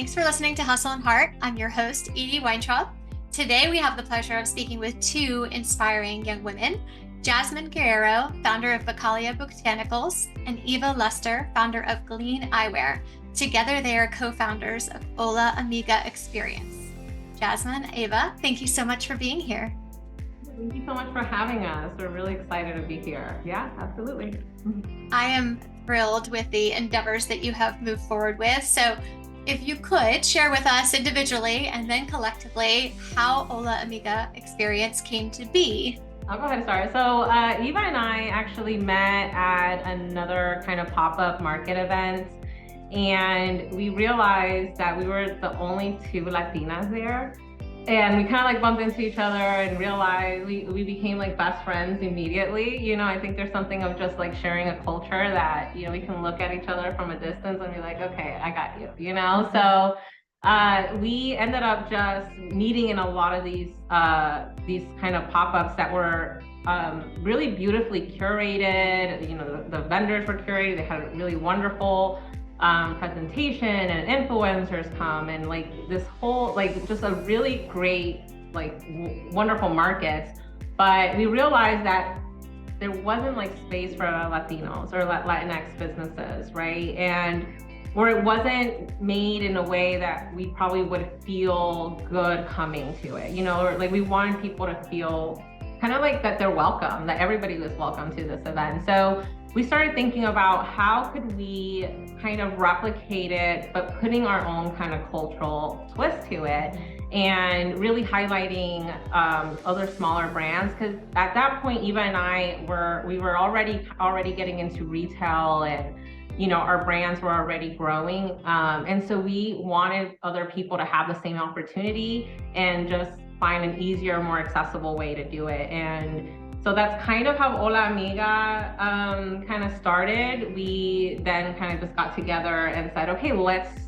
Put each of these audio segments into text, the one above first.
Thanks for listening to Hustle and Heart. I'm your host, Edie Weintraub. Today, we have the pleasure of speaking with two inspiring young women, Jazmin Guerrero, founder of Becalia Botanicals, and Eva Lester, founder of Gleam Eyewear. Together, they are co-founders of Ola Amiga Experience. Jazmin, Eva, thank you so much for being here. Thank you so much for having us. We're really excited to be here. Yeah, absolutely. I am thrilled with the endeavors that you have moved forward with. So if you could share with us individually and then collectively how Ola Amiga Experience came to be. I'll go ahead and start. So Eva and I actually met at another kind of pop-up market event, and we realized that we were the only two Latinas there. And we kind of like bumped into each other and realized we became like best friends immediately. You know, I think there's something of just like sharing a culture that, you know, we can look at each other from a distance and be like, okay, I got you, you know? So we ended up just meeting in a lot of these kind of pop-ups that were really beautifully curated. You know, the vendors were curated. They had a really wonderful presentation, and influencers come, and like this whole, like just a really great, like wonderful market. But we realized that there wasn't like space for Latinos or Latinx businesses, right? And where it wasn't made in a way that we probably would feel good coming to it, you know, or like we wanted people to feel kind of like that they're welcome, that everybody was welcome to this event. So we started thinking about how could we kind of replicate it, but putting our own kind of cultural twist to it, and really highlighting other smaller brands. Because at that point, Eva and I we were already getting into retail, and you know, our brands were already growing, and so we wanted other people to have the same opportunity and just find an easier, more accessible way to do it. And so that's kind of how Ola Amiga kind of started. We then kind of just got together and said, okay, let's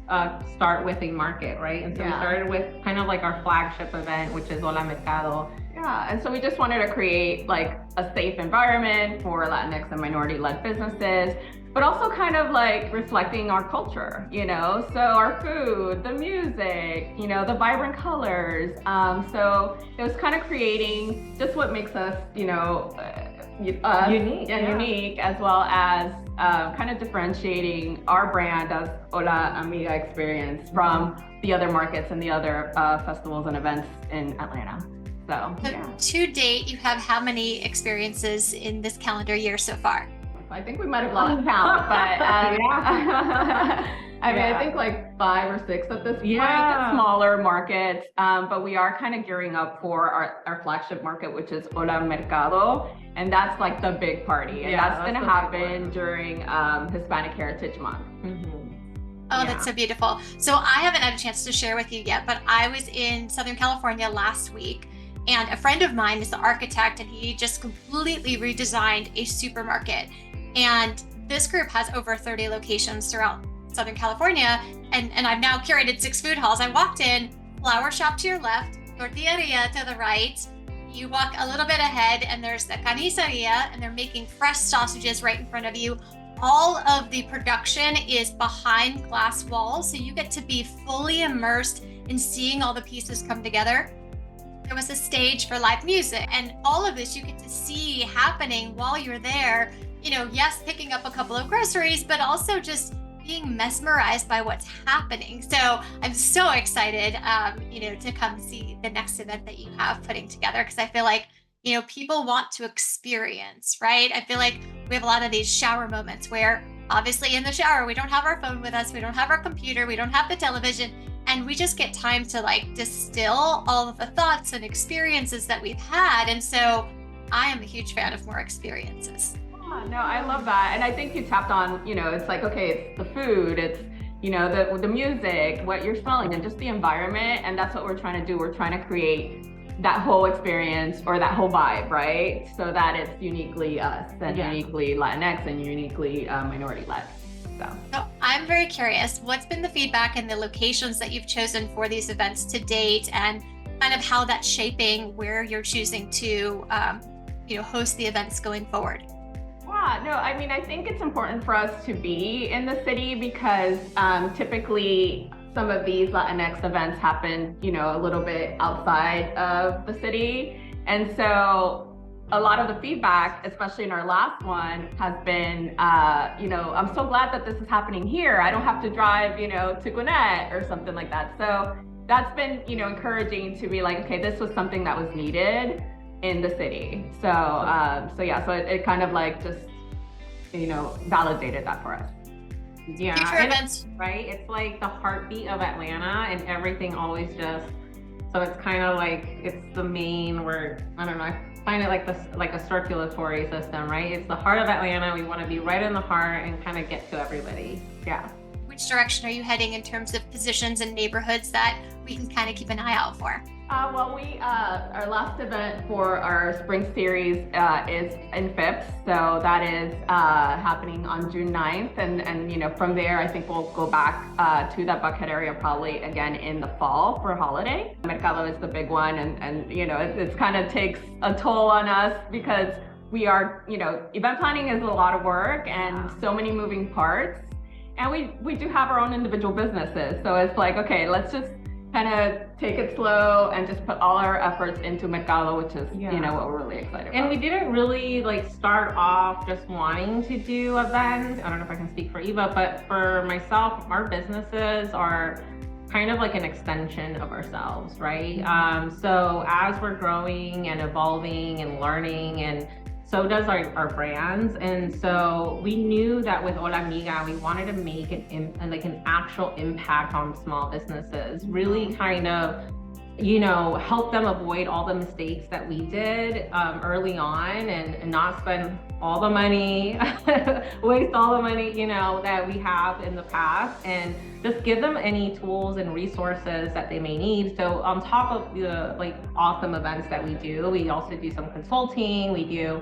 start with a market, right? And so we started with kind of like our flagship event, which is Ola Mercado. Yeah, and so we just wanted to create like a safe environment for Latinx and minority-led businesses, but also kind of like reflecting our culture, you know? So our food, the music, you know, the vibrant colors. So it was kind of creating just what makes us, you know, unique, as well as kind of differentiating our brand as Ola Amiga Experience from the other markets and the other festivals and events in Atlanta. So to date, you have how many experiences in this calendar year so far? I think we might have lost count, but I mean, I think like 5 or 6 at this point, smaller markets, but we are kind of gearing up for our flagship market, which is Ola Mercado, and that's like the big party, and that's going to happen during Hispanic Heritage Month. Oh, that's so beautiful. So I haven't had a chance to share with you yet, but I was in Southern California last week, and a friend of mine is the architect, and he just completely redesigned a supermarket. And this group has over 30 locations throughout Southern California. And I've now curated 6 food halls. I walked in, flower shop to your left, tortilleria to the right. You walk a little bit ahead and there's the carniceria, and they're making fresh sausages right in front of you. All of the production is behind glass walls, so you get to be fully immersed in seeing all the pieces come together. There was a stage for live music, and all of this you get to see happening while you're there. You know, yes, picking up a couple of groceries, but also just being mesmerized by what's happening. So I'm so excited, you know, to come see the next event that you have putting together, because I feel like, you know, people want to experience, right? I feel like we have a lot of these shower moments where obviously in the shower, we don't have our phone with us, we don't have our computer, we don't have the television, and we just get time to like distill all of the thoughts and experiences that we've had. And so I am a huge fan of more experiences. No, I love that. And I think you tapped on, you know, it's like, okay, it's the food, it's, you know, the music, what you're smelling, and just the environment. And that's what we're trying to do. We're trying to create that whole experience, or that whole vibe, right? So that it's uniquely us and uniquely Latinx and uniquely minority-led. So I'm very curious, what's been the feedback and the locations that you've chosen for these events to date, and kind of how that's shaping where you're choosing to, you know, host the events going forward? Yeah, no, I mean, I think it's important for us to be in the city because typically some of these Latinx events happen, you know, a little bit outside of the city. And so a lot of the feedback, especially in our last one, has been, you know, I'm so glad that this is happening here. I don't have to drive, you know, to Gwinnett or something like that. So that's been, you know, encouraging to be like, okay, this was something that was needed in the city. So, so yeah, so it kind of like just, you know, validated that for us. Yeah, Future events, right? It's like the heartbeat of Atlanta, and everything always just, so it's kind of like, it's the main word, I don't know, I find it like this, like a circulatory system, right? It's the heart of Atlanta. We want to be right in the heart and kind of get to everybody. Yeah. which direction are you heading in terms of positions and neighborhoods that we can kind of keep an eye out for? Well, our last event for our spring series is in Phipps, so that is happening on June 9th, and you know, from there I think we'll go back to that Buckhead area probably again in the fall for holiday. Mercado is the big one, and you know, it's kind of takes a toll on us because we are, you know, event planning is a lot of work and so many moving parts, and we do have our own individual businesses, so it's like, okay, let's just kind of take it slow and just put all our efforts into Mercado, which is, you know, what we're really excited about. And we didn't really like start off just wanting to do events. I don't know if I can speak for Eva, but for myself, our businesses are kind of like an extension of ourselves, right? So as we're growing and evolving and learning, and so does our brands. And so we knew that with Ola Amiga, we wanted to make an actual impact on small businesses, really kind of, you know, help them avoid all the mistakes that we did early on, and not spend all the money, waste all the money, you know, that we have in the past, and just give them any tools and resources that they may need. So on top of the like awesome events that we do, we also do some consulting, we do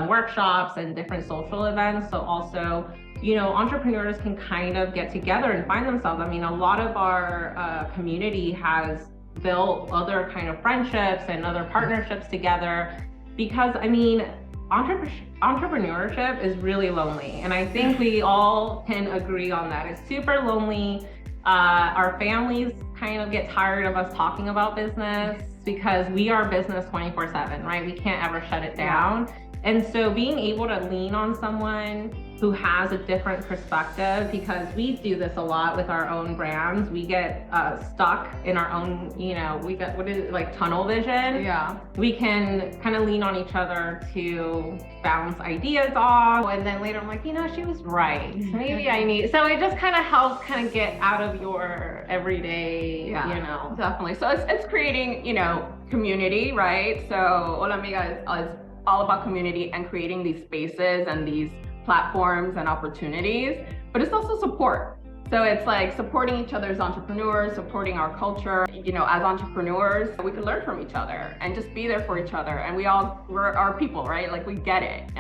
workshops and different social events. So also, you know, entrepreneurs can kind of get together and find themselves. I mean, a lot of our community has built other kind of friendships and other partnerships together, because I mean, entrepreneurship is really lonely, and I think we all can agree on that. It's super lonely. Our families kind of get tired of us talking about business because we are business 24/7, right? We can't ever shut it down. And so being able to lean on someone who has a different perspective, because we do this a lot with our own brands. We get stuck in our own, you know, we get, what is it, like tunnel vision? Yeah. We can kind of lean on each other to bounce ideas off. And then later I'm like, you know, she was right. Maybe I need, so it just kind of helps kind of get out of your everyday, you know. Definitely. So it's creating, you know, community, right? So Ola Amiga is all about community and creating these spaces and these platforms and opportunities, but it's also support. So it's like supporting each other's entrepreneurs, supporting our culture. You know, as entrepreneurs, we can learn from each other and just be there for each other. And we're our people, right? Like we get it.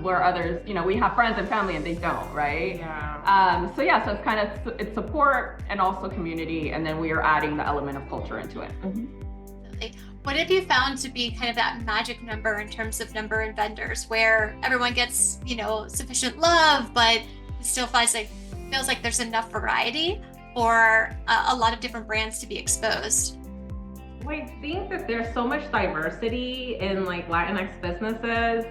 Where others, you know, we have friends and family and they don't, right? Yeah. So yeah, so it's kind of, it's support and also community. And then we are adding the element of culture into it. What have you found to be kind of that magic number in terms of number of vendors, where everyone gets, you know, sufficient love, but it still feels like there's enough variety for a lot of different brands to be exposed? I think that there's so much diversity in like Latinx businesses.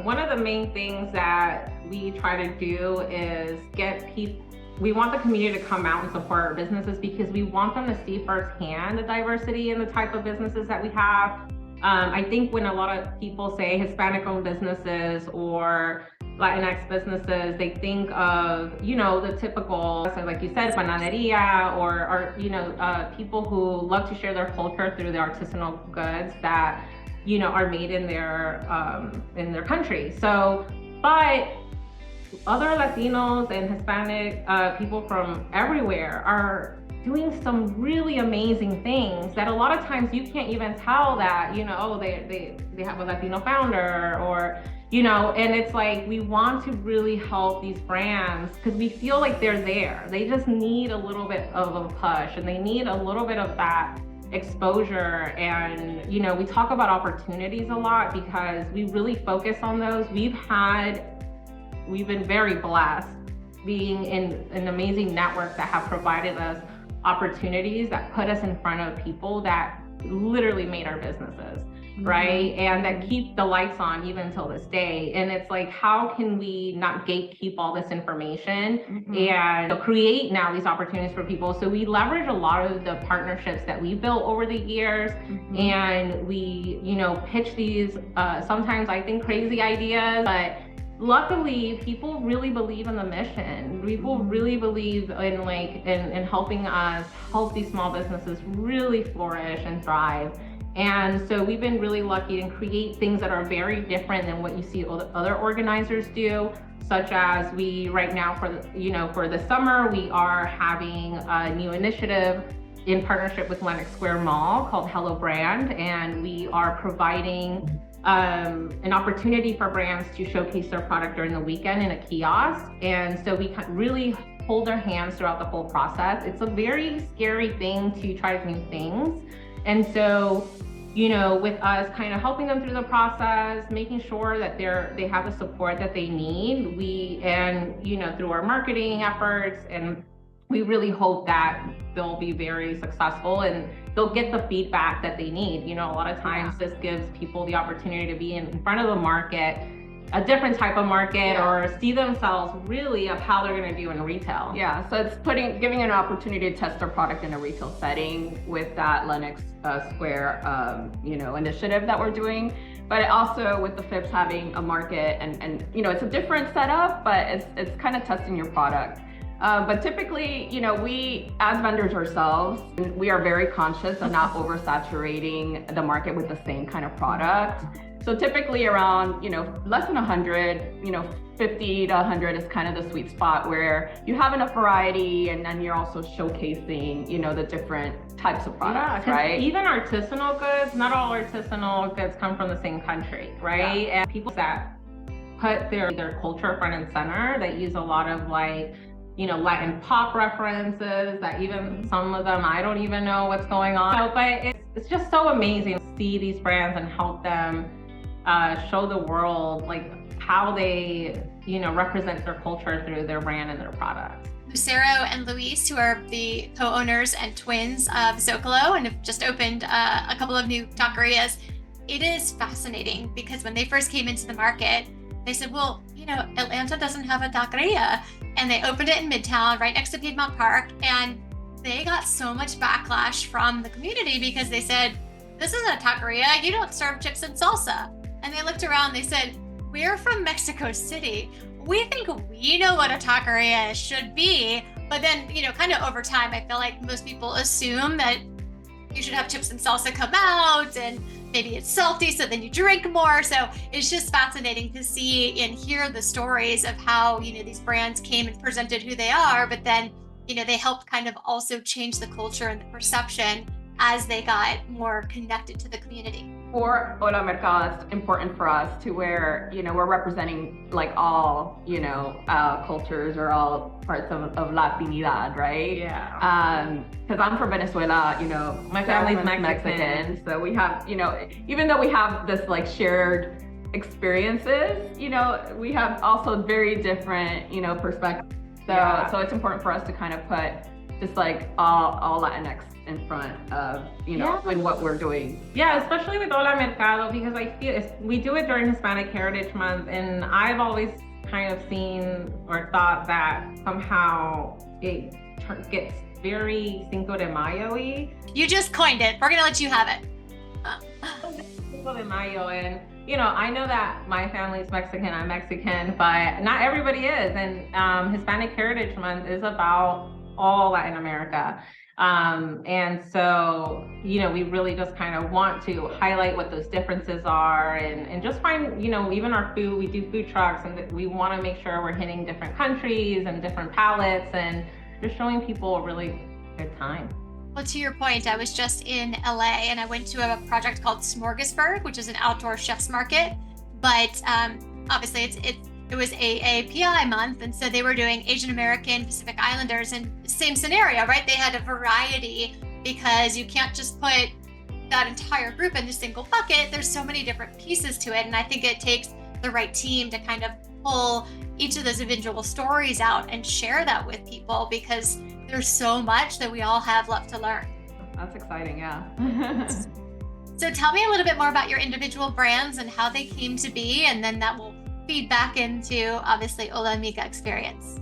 One of the main things that we try to do is get people, we want the community to come out and support our businesses, because we want them to see firsthand the diversity in the type of businesses that we have. I think when a lot of people say Hispanic-owned businesses or Latinx businesses, they think of, you know, the typical, so like you said, panaderia, or you know, people who love to share their culture through the artisanal goods that, you know, are made in their country. So, but other Latinos and Hispanic people from everywhere are doing some really amazing things that a lot of times you can't even tell that, you know, oh, they have a Latino founder, or, you know, and it's like, we want to really help these brands because we feel like they're there. They just need a little bit of a push, and they need a little bit of that exposure. And, you know, we talk about opportunities a lot because we really focus on those. We've been very blessed being in an amazing network that have provided us opportunities that put us in front of people that literally made our businesses, right? And that keep the lights on even till this day. And it's like, how can we not gatekeep all this information and create now these opportunities for people? So we leverage a lot of the partnerships that we built over the years, and we, you know, pitch these sometimes I think crazy ideas, but luckily people really believe in the mission. People really believe in in helping us help these small businesses really flourish and thrive. And so we've been really lucky to create things that are very different than what you see other organizers do, such as we right now for the summer, we are having a new initiative in partnership with Lenox Square Mall called Hello Brand, and we are providing an opportunity for brands to showcase their product during the weekend in a kiosk. And so we really hold their hands throughout the whole process. It's a very scary thing to try new things. And so, you know, with us kind of helping them through the process, making sure that they have the support that they need, you know, through our marketing efforts, and we really hope that they'll be very successful and they'll get the feedback that they need. You know, a lot of times this gives people the opportunity to be in front of the market, a different type of market, or see themselves really of how they're going to do in retail. Yeah, so it's giving an opportunity to test their product in a retail setting with that Lenox Square, you know, initiative that we're doing. But also with the FIPS having a market and you know, it's a different setup, but it's kind of testing your product. But typically, you know, we as vendors ourselves, we are very conscious of not oversaturating the market with the same kind of product. So typically around, you know, less than 100, you know, 50 to 100 is kind of the sweet spot where you have enough variety, and then you're also showcasing, you know, the different types of products, right? Even artisanal goods, not all artisanal goods come from the same country, right? Yeah. And people that put their culture front and center, that use a lot of you know, Latin pop references, that even some of them, I don't even know what's going on. So, but it's just so amazing to see these brands and help them show the world how they, you know, represent their culture through their brand and their products. Lucero and Luis, who are the co-owners and twins of Zocalo and have just opened a couple of new taquerias. It is fascinating because when they first came into the market, they said, well, you know, Atlanta doesn't have a taqueria. And they opened it in Midtown, right next to Piedmont Park. And they got so much backlash from the community because they said, this isn't a taqueria, you don't serve chips and salsa. And they looked around, they said, we're from Mexico City. We think we know what a taqueria should be. But then, you know, kind of over time, I feel like most people assume that you should have chips and salsa come out, and maybe it's salty, so then you drink more. So it's just fascinating to see and hear the stories of how, you know, these brands came and presented who they are, but then, you know, they helped kind of also change the culture and the perception as they got more connected to the community. For Ola Mercado, it's important for us to where, you know, we're representing all, you know, cultures or all parts of Latinidad, right? Yeah. Because I'm from Venezuela, you know, my family's Mexican. So we have, you know, even though we have this shared experiences, you know, we have also very different, you know, perspectives. So it's important for us to kind of put just all Latinx in front of, you know, in what we're doing. Yeah, especially with Ola Mercado, because I feel we do it during Hispanic Heritage Month, and I've always kind of seen or thought that somehow it gets very Cinco de Mayo-y. You just coined it. We're gonna let you have it. Cinco de Mayo, and you know, I know that my family's Mexican, I'm Mexican, but not everybody is. And Hispanic Heritage Month is about all Latin America. And so, you know, we really just kind of want to highlight what those differences are, and just find, you know, even our food, we do food trucks, and we want to make sure we're hitting different countries and different palates and just showing people a really good time. Well, to your point, I was just in LA and I went to a project called Smorgasburg, which is an outdoor chef's market. But obviously it was AAPI month, and so they were doing Asian American, Pacific Islanders, and same scenario, right? They had a variety because you can't just put that entire group in a single bucket. There's so many different pieces to it, and I think it takes the right team to kind of pull, each of those individual stories out and share that with people, because there's so much that we all have left to learn. That's exciting, yeah. So tell me a little bit more about your individual brands and how they came to be, and then that will feed back into, obviously, Ola Amiga Experience.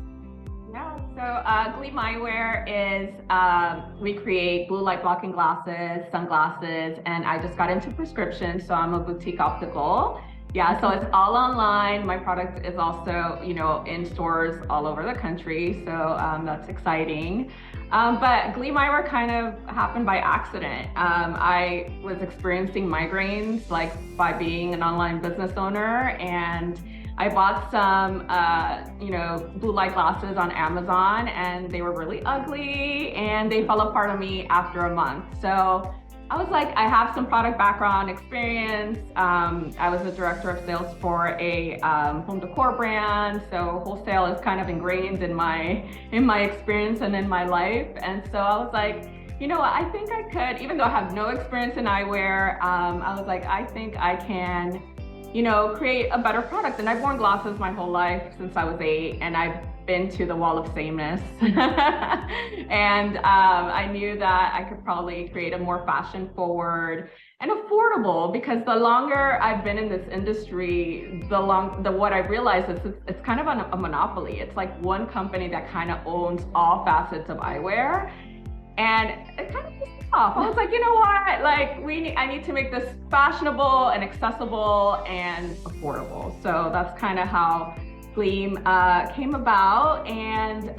Yeah, so Gleam Eyewear is, we create blue light blocking glasses, sunglasses, and I just got into prescription, so I'm a boutique optical. Yeah, so it's all online. My product is also, you know, in stores all over the country, so that's exciting. But Gleam Eyewear kind of happened by accident. I was experiencing migraines like by being an online business owner, and I bought some, you know, blue light glasses on Amazon, and they were really ugly, and they fell apart on me after a month. So I was like, I have some product background experience. I was the director of sales for a home decor brand, so wholesale is kind of ingrained in my experience and in my life. And so I was like, you know what, I think I could, even though I have no experience in eyewear, I was like, I think I can, you know, create a better product. And I've worn glasses my whole life since I was 8, and I've been to the wall of sameness. And I knew that I could probably create a more fashion forward and affordable, because the longer I've been in this industry, the what I realized is it's kind of a monopoly. It's like one company that kind of owns all facets of eyewear. And it kind of pissed me off. I was like, you know what? Like, I need to make this fashionable and accessible and affordable. So that's kind of how Gleam came about, and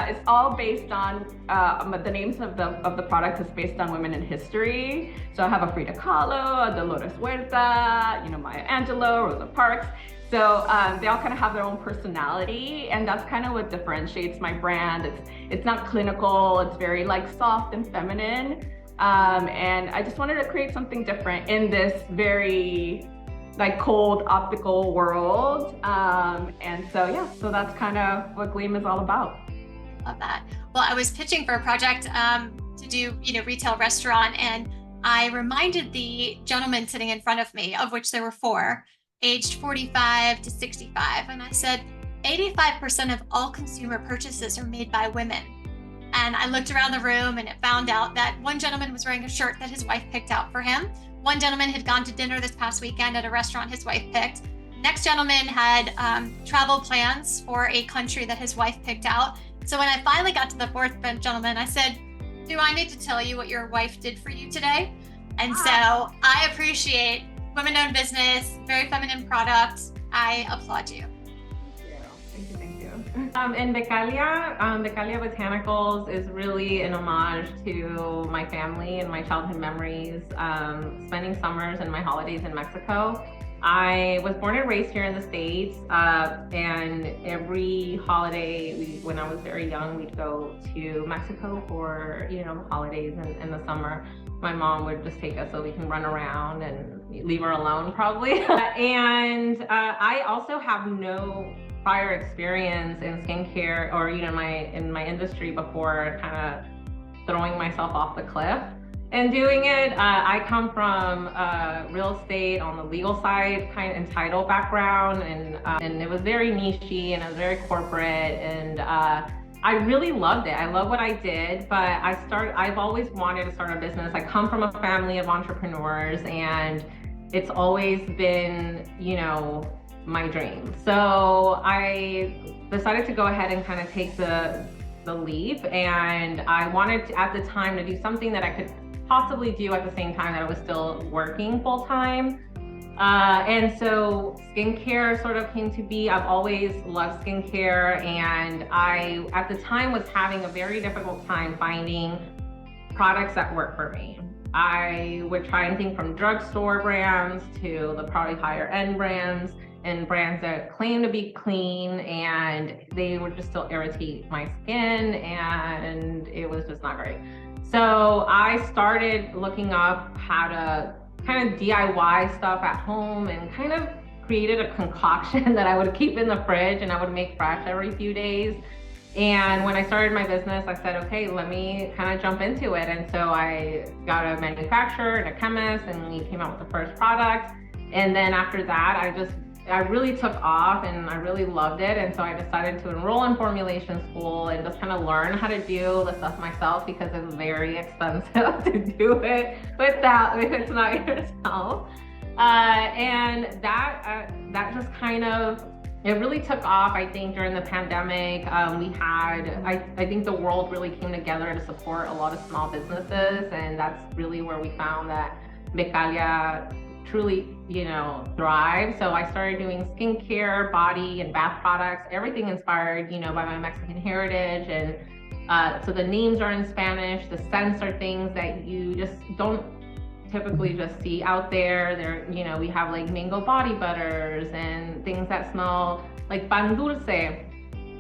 it's all based on the names of the product is based on women in history. So I have a Frida Kahlo, a Dolores Huerta, you know, Maya Angelou, Rosa Parks. So they all kind of have their own personality, and that's kind of what differentiates my brand. It's not clinical, it's very like soft and feminine. And I just wanted to create something different in this very like cold optical world. And so, yeah, so that's kind of what Gleam is all about. Love that. Well, I was pitching for a project to do, you know, retail restaurant, and I reminded the gentleman sitting in front of me, of which there were 4, aged 45 to 65. And I said, 85% of all consumer purchases are made by women. And I looked around the room and it found out that one gentleman was wearing a shirt that his wife picked out for him. One gentleman had gone to dinner this past weekend at a restaurant his wife picked. Next gentleman had travel plans for a country that his wife picked out. So when I finally got to the 4th gentleman, I said, do I need to tell you what your wife did for you today? And so I appreciate women-owned business, very feminine products. I applaud you. Thank you. And Becalia Botanicals is really an homage to my family and my childhood memories, spending summers and my holidays in Mexico. I was born and raised here in the States, and every holiday, when I was very young, we'd go to Mexico for, you know, holidays in the summer. My mom would just take us so we can run around and leave her alone probably. And I also have no prior experience in skincare or, you know, in my industry before kind of throwing myself off the cliff and doing it. I come from real estate on the legal side, kind of in title background, and it was very niche-y and it was very corporate, and I really loved it. I love what I did, but I've always wanted to start a business. I come from a family of entrepreneurs, and it's always been, you know, my dream. So I decided to go ahead and kind of take the leap, and I wanted to, at the time, to do something that I could possibly do at the same time that I was still working full time. And so skincare sort of came to be. I've always loved skincare, and I, at the time, was having a very difficult time finding products that work for me. I would try anything from drugstore brands to the probably higher end brands, and brands that claim to be clean, and they would just still irritate my skin, and it was just not great. So I started looking up how to kind of DIY stuff at home, and kind of created a concoction that I would keep in the fridge and I would make fresh every few days. And when I started my business, I said, okay, let me kind of jump into it. And so I got a manufacturer and a chemist, and we came out with the first product. And then after that, I really took off and I really loved it. And so I decided to enroll in formulation school and just kind of learn how to do the stuff myself, because it's very expensive to do it without, if it's not yourself. And that just kind of, it really took off, I think, during the pandemic. I think the world really came together to support a lot of small businesses, and that's really where we found that Becalia truly, thrive. So I started doing skincare, body and bath products, everything inspired, by my Mexican heritage. And so the names are in Spanish. The scents are things that you just don't typically just see out there. There, we have like mango body butters and things that smell like pan dulce,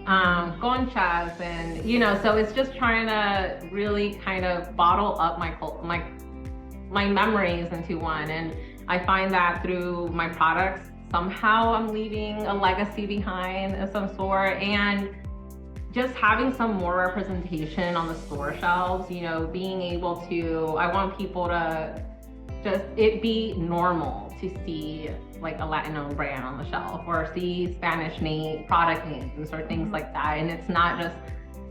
conchas, and so it's just trying to really kind of bottle up my memories into one. And I find that through my products, somehow I'm leaving a legacy behind of some sort, and just having some more representation on the store shelves, being able to, I want people to just, it be normal to see like a Latino brand on the shelf, or see Spanish product names or things like that. And it's not just,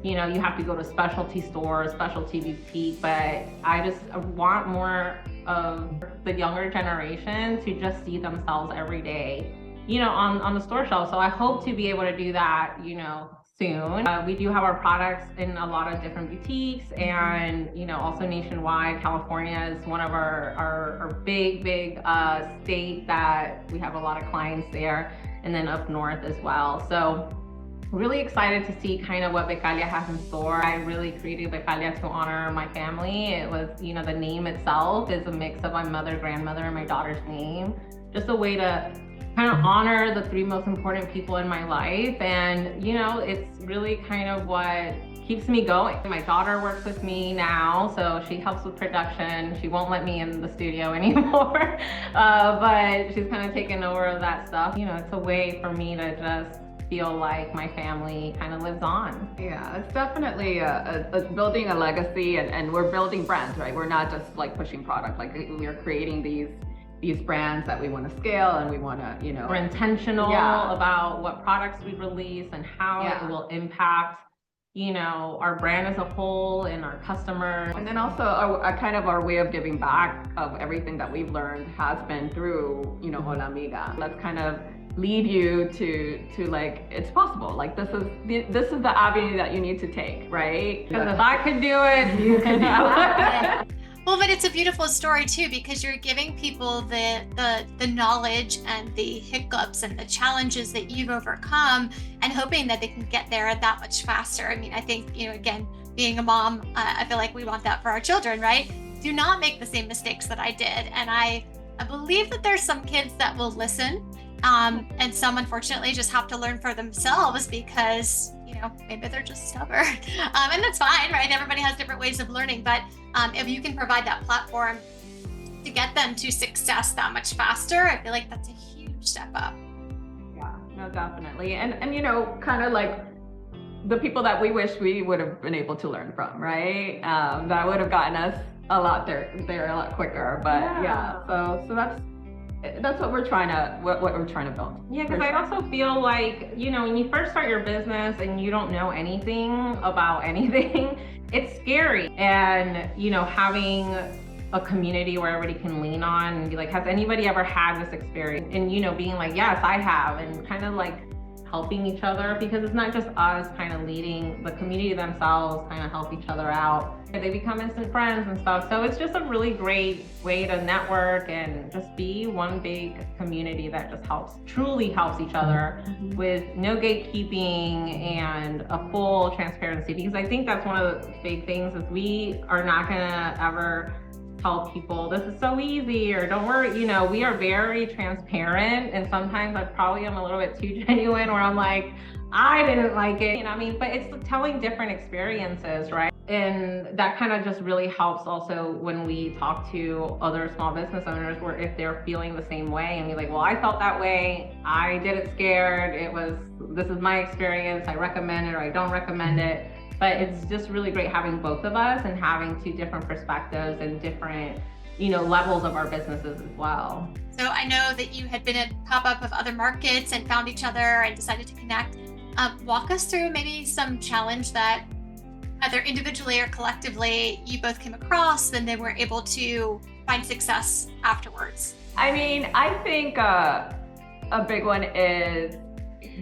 you have to go to specialty stores, specialty boutique, but I just want more of the younger generation to just see themselves every day, on the store shelf. So I hope to be able to do that, soon. We do have our products in a lot of different boutiques, and also nationwide. California is one of our big state that we have a lot of clients there, and then up north as well. So really excited to see kind of what Becalia has in store. I really created Becalia to honor my family. It was, the name itself is a mix of my mother, grandmother, and my daughter's name. Just a way to kind of honor the three most important people in my life. And, it's really kind of what keeps me going. My daughter works with me now, so she helps with production. She won't let me in the studio anymore, but she's kind of taken over that stuff. It's a way for me to just feel like my family kind of lives on. Yeah, it's definitely a building a legacy, and we're building brands, right? We're not just like pushing product, like we're creating these brands that we want to scale, and we want to, we're intentional about what products we release and how it will impact, our brand as a whole and our customers. And then also our way of giving back of everything that we've learned has been through, Ola Amiga. Let's kind of lead you to like, it's possible. Like this is the avenue that you need to take, right? Because if I could do it, you can do it. Well, but it's a beautiful story too, because you're giving people the knowledge and the hiccups and the challenges that you've overcome, and hoping that they can get there that much faster. I mean, I think, again, being a mom, I feel like we want that for our children, right? Do not make the same mistakes that I did. And I believe that there's some kids that will listen, and some unfortunately just have to learn for themselves, because maybe they're just stubborn, and that's fine, right? Everybody has different ways of learning, but if you can provide that platform to get them to success that much faster, I feel like that's a huge step up. Yeah, no, definitely. And kind of like the people that we wish we would have been able to learn from, right? That would have gotten us a lot there a lot quicker. But so that's what we're trying to build. Yeah, because I also feel like, when you first start your business and you don't know anything about anything, it's scary. And, having a community where everybody can lean on and be like, has anybody ever had this experience? And, being like, yes, I have, and kind of like helping each other, because it's not just us kind of leading, the community themselves kind of help each other out. They become instant friends and stuff. So it's just a really great way to network and just be one big community that just truly helps each other with no gatekeeping and a full transparency. Because I think that's one of the big things is we are not gonna ever tell people this is so easy or don't worry. We are very transparent, and sometimes I probably am a little bit too genuine where I'm like, I didn't like it, but it's telling different experiences, right? And that kind of just really helps also when we talk to other small business owners, where if they're feeling the same way and be like, well, I felt that way, I did it scared, this is my experience, I recommend it or I don't recommend it. But it's just really great having both of us and having two different perspectives and different levels of our businesses as well. So I know that you had been at pop-up of other markets and found each other and decided to connect. Walk us through maybe some challenge that either individually or collectively you both came across, then they were able to find success afterwards. I mean, I think a big one is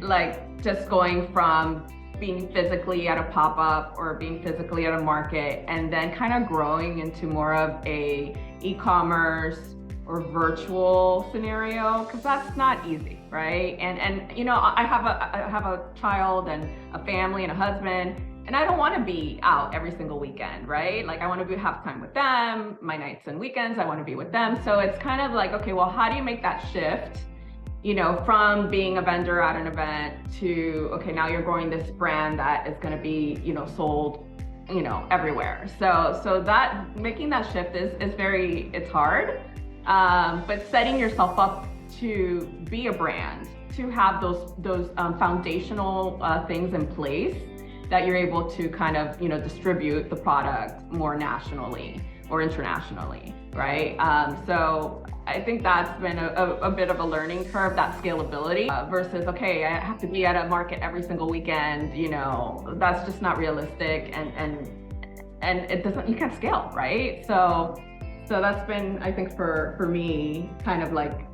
like just going from being physically at a pop-up or being physically at a market and then kind of growing into more of a e-commerce or virtual scenario, because that's not easy, right? And I have a child and a family and a husband, and I don't want to be out every single weekend, right? Like I want to have time with them, my nights and weekends, I want to be with them. So it's kind of like, okay, well, how do you make that shift, from being a vendor at an event to, okay, now you're growing this brand that is going to be, sold, everywhere. So that making that shift is it's hard. But setting yourself up to be a brand, to have those foundational things in place that you're able to kind of, distribute the product more nationally or internationally, right? So I think that's been a bit of a learning curve, that scalability versus, okay, I have to be at a market every single weekend, that's just not realistic and it doesn't, you can't scale, right? So that's been, I think for me, kind of like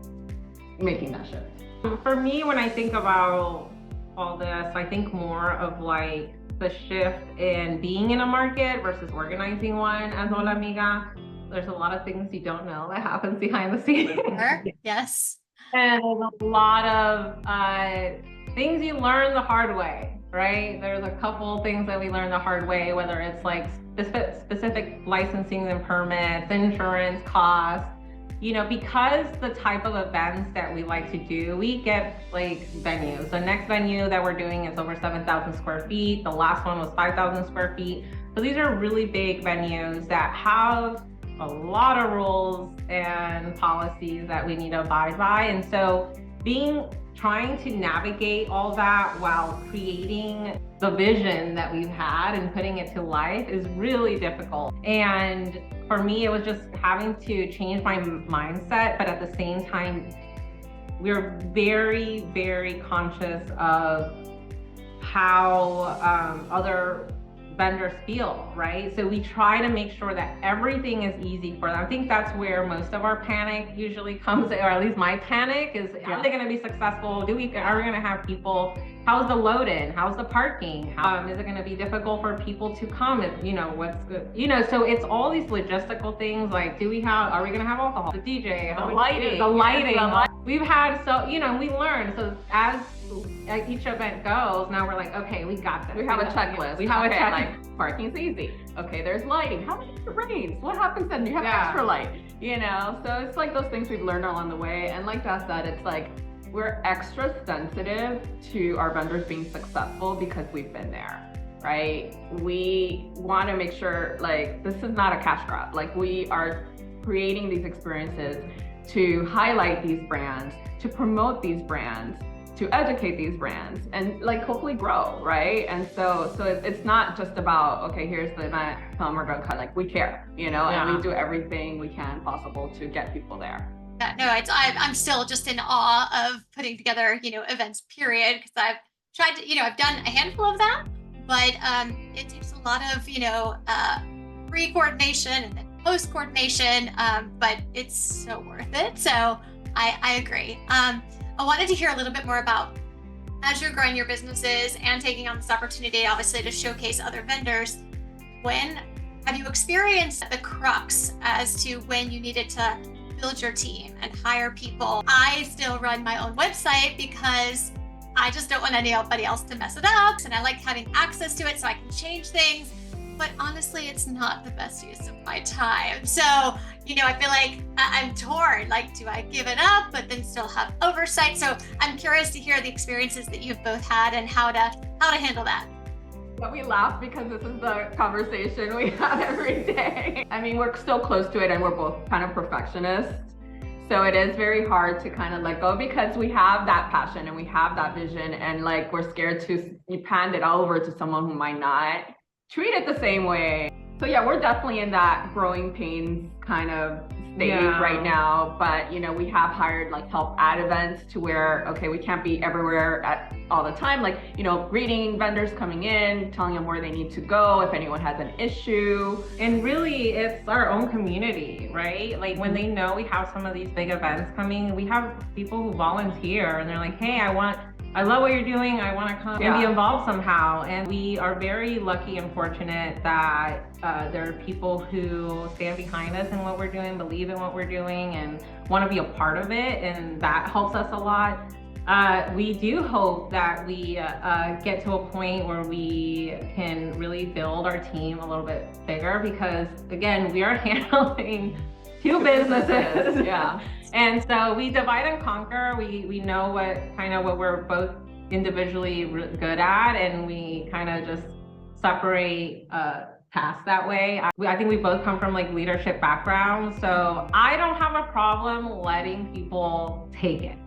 making that shift. For me, when I think about all this, I think more of like the shift in being in a market versus organizing one as Ola Amiga. There's a lot of things you don't know that happens behind the scenes. Sure. Yes. And a lot of things you learn the hard way, right? There's a couple things that we learned the hard way, whether it's like specific licensing and permits, insurance costs, because the type of events that we like to do, we get like venues. The next venue that we're doing is over 7,000 square feet. The last one was 5,000 square feet. So these are really big venues that have a lot of rules and policies that we need to abide by. And so trying to navigate all that while creating the vision that we've had and putting it to life is really difficult. And for me, it was just having to change my mindset, but at the same time, we're very, very conscious of how other vendors feel, right? So we try to make sure that everything is easy for them. I think that's where most of our panic usually comes, or at least my panic is, are they going to be successful? Are we going to have people? How's the load in? How's the parking? Is it going to be difficult for people to come? What's good? So it's all these logistical things like, are we going to have alcohol? The DJ, the lighting. We've had, we learned. So as each event goes, now we're like, okay, we got this. We have a checklist. We have a checklist. Like parking's easy. Okay, there's lighting. How many rains? What happens then? You have extra light, So it's like those things we've learned along the way. And like that said, it's like we're extra sensitive to our vendors being successful because we've been there, right? We want to make sure like this is not a cash grab. Like we are creating these experiences to highlight these brands, to promote these brands, to educate these brands and like hopefully grow, right? And so it's not just about, okay, here's the event, come, we're gonna cut, like we care, and we do everything we can possible to get people there. Yeah, no, I'm still just in awe of putting together, events, period, because I've tried to, I've done a handful of that, but it takes a lot of, pre-coordination and then post-coordination, but it's so worth it. So I agree. I wanted to hear a little bit more about, as you're growing your businesses and taking on this opportunity, obviously, to showcase other vendors, when have you experienced the crux as to when you needed to build your team and hire people? I still run my own website because I just don't want anybody else to mess it up. And I like having access to it so I can change things. But honestly, it's not the best use of my time. So, I feel like I'm torn. Like, do I give it up, but then still have oversight? So I'm curious to hear the experiences that you've both had and how to handle that. But we laugh because this is the conversation we have every day. I mean, we're so close to it and we're both kind of perfectionists. So it is very hard to kind of let go because we have that passion and we have that vision and like we're scared to hand it over to someone who might not treat it the same way. So yeah, we're definitely in that growing pains kind of stage right now, but you know, we have hired like help at events to where, okay, we can't be everywhere at all the time, like, you know, greeting vendors coming in, telling them where they need to go if anyone has an issue. And really, it's our own community, right? Like when they know we have some of these big events coming, we have people who volunteer and they're like, hey, I love what you're doing. I want to come and be involved somehow. And we are very lucky and fortunate that there are people who stand behind us in what we're doing, believe in what we're doing, and want to be a part of it. And that helps us a lot. We do hope that we get to a point where we can really build our team a little bit bigger, because again, we are handling two businesses. And so we divide and conquer. We know what we're both individually good at, and we kind of just separate tasks that way. I think we both come from like leadership backgrounds, so I don't have a problem letting people take it.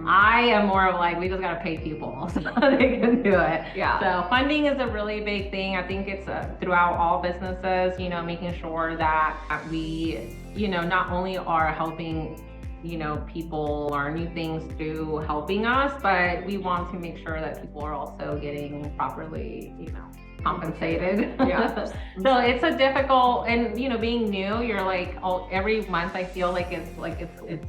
I am more of like, we just gotta pay people so they can do it. So funding is a really big thing. I think it's throughout all businesses, you know, making sure that we, you know, not only are helping, you know, people learn new things through helping us, but we want to make sure that people are also getting properly, you know, compensated. So it's a difficult, and you know, being new, you're like, every month I feel like it's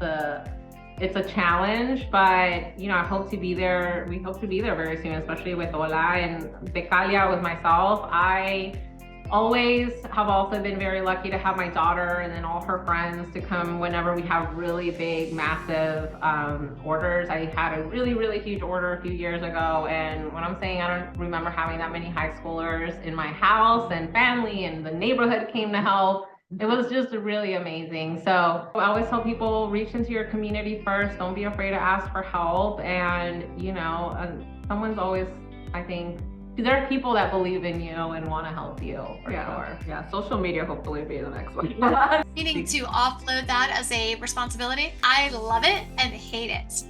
a challenge, but you know, I hope to be there. We hope to be there very soon, especially with Ola and Becalia. With myself, I always have also been very lucky to have my daughter and then all her friends to come whenever we have really big, massive orders. I had a really, really huge order a few years ago, and when I'm saying I don't remember having that many high schoolers in my house, and family and the neighborhood came to help. It was just really amazing. So I always tell people, reach into your community first. Don't be afraid to ask for help. And you know, someone's always, I think, there are people that believe in you and want to help you, for sure. Social media hopefully will be the next one. Needing to offload that as a responsibility, I love it and hate it,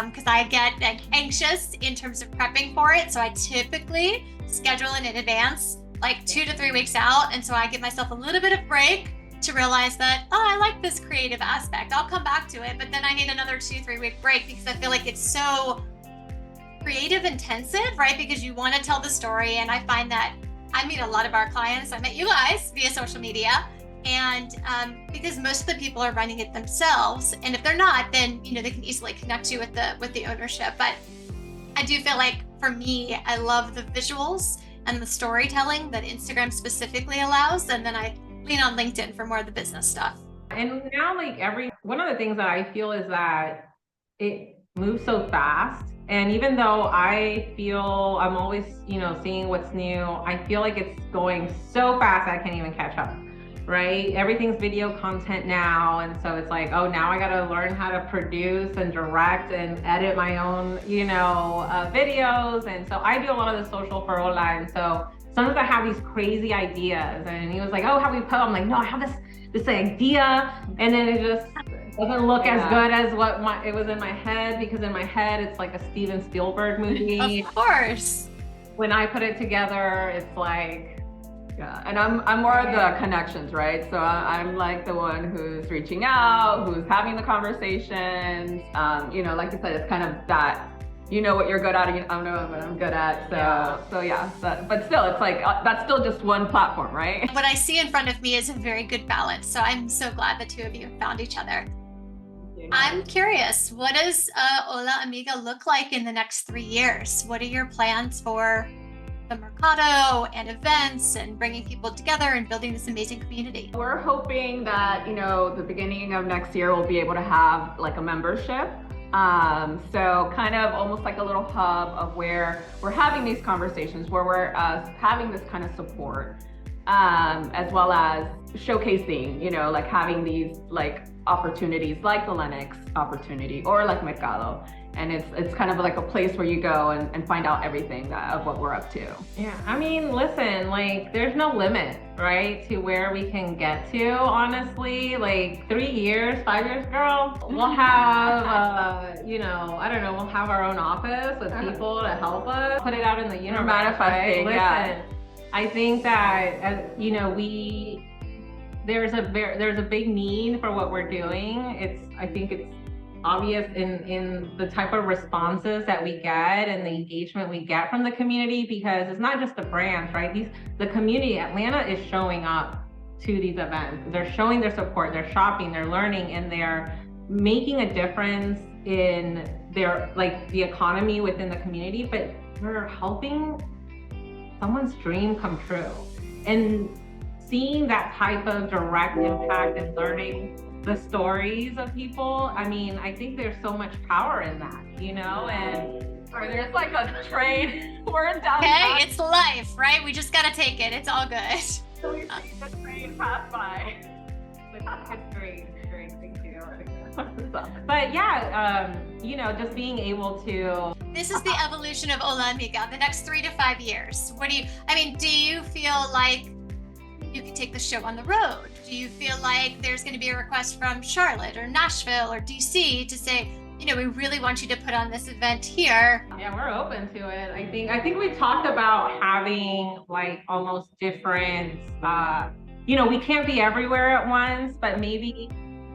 because I get like anxious in terms of prepping for it. So I typically schedule it in advance, like 2 to 3 weeks out, and so I give myself a little bit of break to realize that, oh, I like this creative aspect. I'll come back to it, but then I need another 2-3 week break because I feel like it's so creative intensive, right? Because you want to tell the story, and I find that I meet a lot of our clients. I met you guys via social media, and because most of the people are running it themselves, and if they're not, then you know, they can easily connect you with the ownership. But I do feel like for me, I love the visuals and the storytelling that Instagram specifically allows, and then I lean on LinkedIn for more of the business stuff. And now, like, one of the things that I feel is that it moves so fast. And even though I feel I'm always, you know, seeing what's new, I feel like it's going so fast I can't even catch up, right? Everything's video content now. And so it's like, oh, now I got to learn how to produce and direct and edit my own, you know, videos. And so I do a lot of the social for Ola. And so sometimes I have these crazy ideas, and he was like, oh, how we put? I'm like, no, I have this idea. And then it just doesn't look as good as what it was in my head, because in my head it's like a Steven Spielberg movie. Of course. When I put it together, it's like, and I'm more of the connections, right? So I'm like the one who's reaching out, who's having the conversations. You know, like you said, it's kind of that, you know what you're good at, I know what I'm good at. But still, it's like, that's still just one platform, right? What I see in front of me is a very good balance. So I'm so glad the two of you have found each other. I'm curious, what does Ola Amiga look like in the next 3 years? What are your plans for the Mercado and events and bringing people together and building this amazing community? We're hoping that, you know, the beginning of next year we'll be able to have like a membership. So kind of almost like a little hub of where we're having these conversations, where we're having this kind of support, as well as showcasing, you know, like having these like opportunities like the Latinx opportunity or like Mercado. And it's kind of like a place where you go and find out everything of what we're up to. Yeah, I mean, listen, like there's no limit, right, to where we can get to, honestly. Like 3 years, 5 years, girl, we'll have, you know, I don't know, we'll have our own office with people to help us put it out in the universe. Manifesting, right? Listen, I think that, you know, there's a big need for what we're doing. I think it's obvious in the type of responses that we get and the engagement we get from the community, because it's not just the brands, right? The community, Atlanta is showing up to these events. They're showing their support, they're shopping, they're learning, and they're making a difference in their, like, the economy within the community, but we're helping someone's dream come true. And seeing that type of direct impact and learning the stories of people, I mean, I think there's so much power in that, you know? And there's like a train. We're in downtown. Hey, it's life, right? We just gotta take it. It's all good. So we see the train pass by. It's great, thank you. But yeah, you know, just being able to. This is the evolution of Ola Amiga, the next 3 to 5 years. Do you feel like you can take the show on the road? Do you feel like there's going to be a request from Charlotte or Nashville or DC to say, you know, we really want you to put on this event here? Yeah, we're open to it. I think we talked about having like almost different, you know, we can't be everywhere at once, but maybe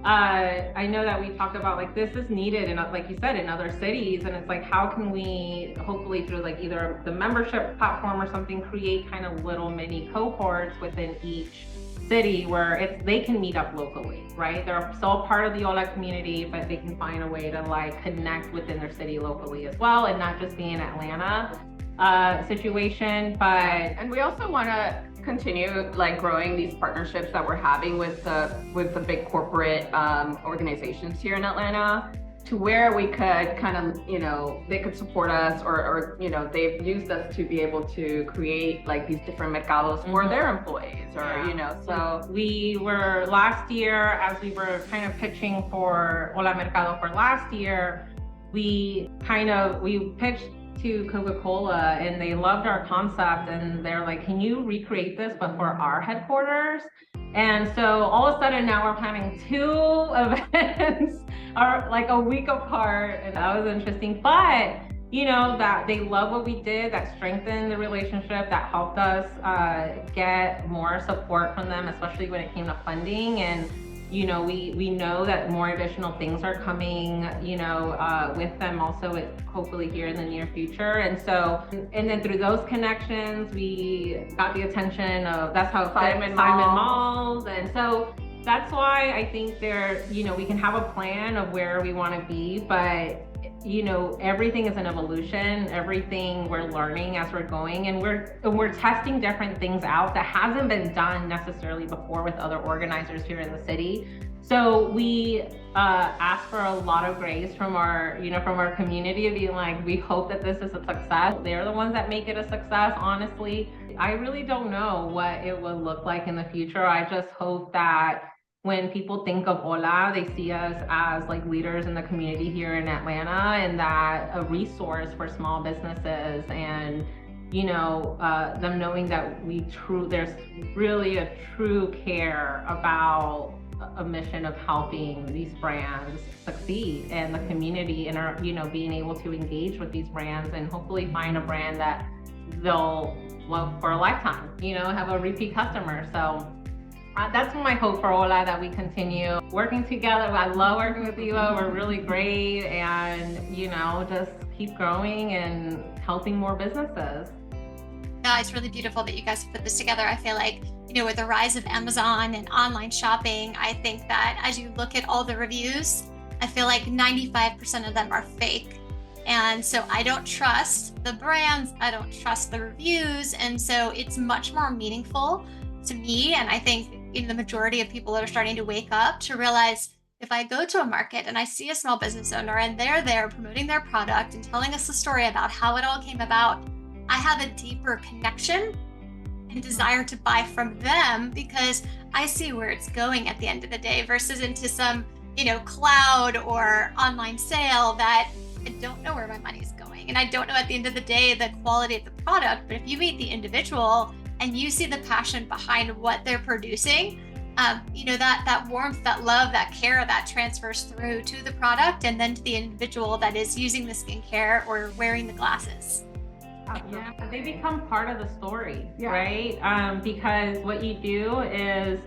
I know that we talked about like this is needed in, like you said, in other cities, and it's like, how can we hopefully through like either the membership platform or something create kind of little mini cohorts within each city where they can meet up locally, right? They're still part of the Ola community, but they can find a way to like connect within their city locally as well, and not just be an Atlanta situation. And we also want to continue like growing these partnerships that we're having with the big corporate organizations here in Atlanta, to where we could kind of, you know, they could support us, or you know, they've used us to be able to create like these different mercados for their employees, or you know. So we were last year, as we were kind of pitching for Ola Mercado for last year, we pitched to Coca-Cola, and they loved our concept, and they're like, can you recreate this but for our headquarters? And so all of a sudden now we're planning 2 events are like a week apart, and that was interesting. But you know, that they love what we did, that strengthened the relationship, that helped us get more support from them, especially when it came to funding. And you know, we know that more additional things are coming, you know, with them also, hopefully here in the near future. And so, and then through those connections, we got the attention of, that's how Simon Malls. And so that's why I think you know, we can have a plan of where we want to be, but you know, everything is an evolution. Everything we're learning as we're going, and we're testing different things out that hasn't been done necessarily before with other organizers here in the city. So we ask for a lot of grace from our, you know, from our community, of being like, we hope that this is a success. They're the ones that make it a success. Honestly, I really don't know what it will look like in the future. I just hope that when people think of Ola, they see us as like leaders in the community here in Atlanta, and that a resource for small businesses, and you know, them knowing that there's really a true care about a mission of helping these brands succeed, and the community, and you know, being able to engage with these brands and hopefully find a brand that they'll love for a lifetime, you know, have a repeat customer. So that's my hope for Ola, that we continue working together. I love working with Eva. We're really great, and you know, just keep growing and helping more businesses. No, it's really beautiful that you guys have put this together. I feel like, you know, with the rise of Amazon and online shopping, I think that as you look at all the reviews, I feel like 95% of them are fake. And so I don't trust the brands, I don't trust the reviews. And so it's much more meaningful to me, and I think in the majority of people that are starting to wake up to realize, if I go to a market and I see a small business owner and they're there promoting their product and telling us the story about how it all came about, I have a deeper connection and desire to buy from them, because I see where it's going at the end of the day, versus into some, you know, cloud or online sale that I don't know where my money's going. And I don't know at the end of the day the quality of the product. But if you meet the individual and you see the passion behind what they're producing, you know, that warmth, that love, that care, that transfers through to the product and then to the individual that is using the skincare or wearing the glasses. Yeah, they become part of the story, Yeah. right? Because what you do is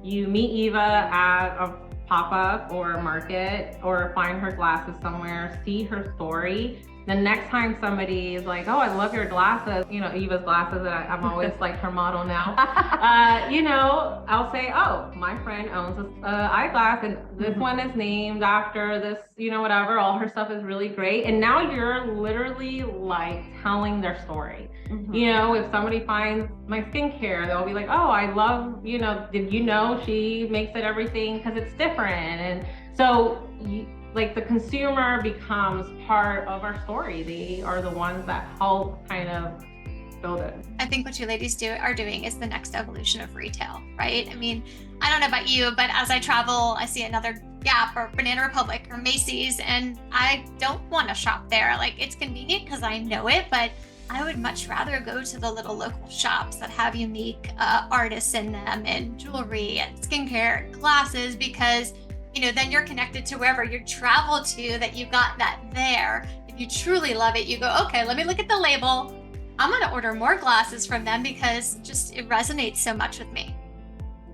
you meet Eva at a pop-up or a market or find her glasses somewhere, see her story. The next time somebody is like, oh, I love your glasses, you know, Eva's glasses, I'm always like her model now. You know, I'll say, oh, my friend owns this eyeglass and this one is named after this, you know, whatever. All her stuff is really great. And now you're literally like telling their story. You know, if somebody finds my skincare, they'll be like, oh, I love, you know, did you know she makes it everything because it's different? And so like the consumer becomes part of our story. They are the ones that help kind of build it. I think what you ladies are doing is the next evolution of retail, right? I mean, I don't know about you, but as I travel, I see another Gap or Banana Republic or Macy's, and I don't want to shop there. Like, it's convenient because I know it, but I would much rather go to the little local shops that have unique artists in them, and jewelry and skincare and glasses, because you know, then you're connected to wherever you travel to, that you got that there. If you truly love it, you go, okay, let me look at the label. I'm going to order more glasses from them because just it resonates so much with me.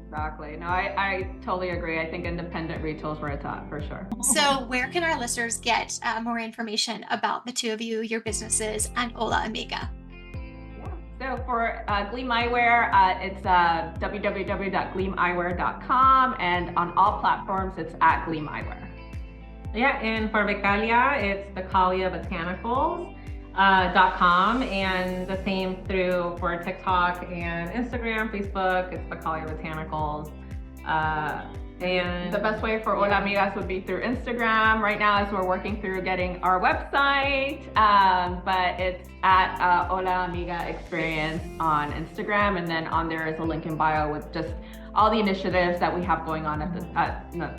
Exactly. No, I totally agree. I think independent retail is where it's at for sure. So where can our listeners get more information about the two of you, your businesses, and Ola Amiga? So for Gleam Eyewear, it's www.gleameyewear.com, and on all platforms, it's at Gleam Eyewear. Yeah, and for Becalia, it's Becalia Botanicals. .com, and the same for TikTok and Instagram, Facebook, it's Becalia Botanicals. And the best way for Ola Amigas would be through Instagram right now, as we're working through getting our website, but it's at Ola Amiga Experience on Instagram, and then on there is a link in bio with just all the initiatives that we have going on at the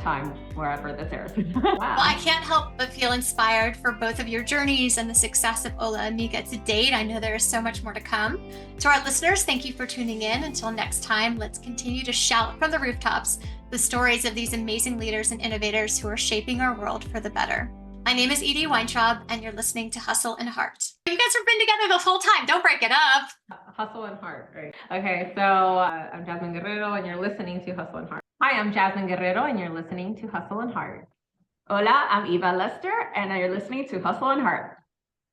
time, wherever this airs. Well, I can't help but feel inspired for both of your journeys and the success of Ola Amiga to date. I know there is so much more to come. To our listeners, thank you for tuning in. Until next time, let's continue to shout from the rooftops the stories of these amazing leaders and innovators who are shaping our world for the better. My name is Edie Weintraub, and you're listening to Hustle and Heart. You guys have been together the whole time. Don't break it up. Hustle and Heart, right? Okay, so I'm Jazmin Guerrero, and you're listening to Hustle and Heart. Hi, I'm Jazmin Guerrero, and you're listening to Hustle and Heart. Hola, I'm Eva Lester, and you're listening to Hustle and Heart.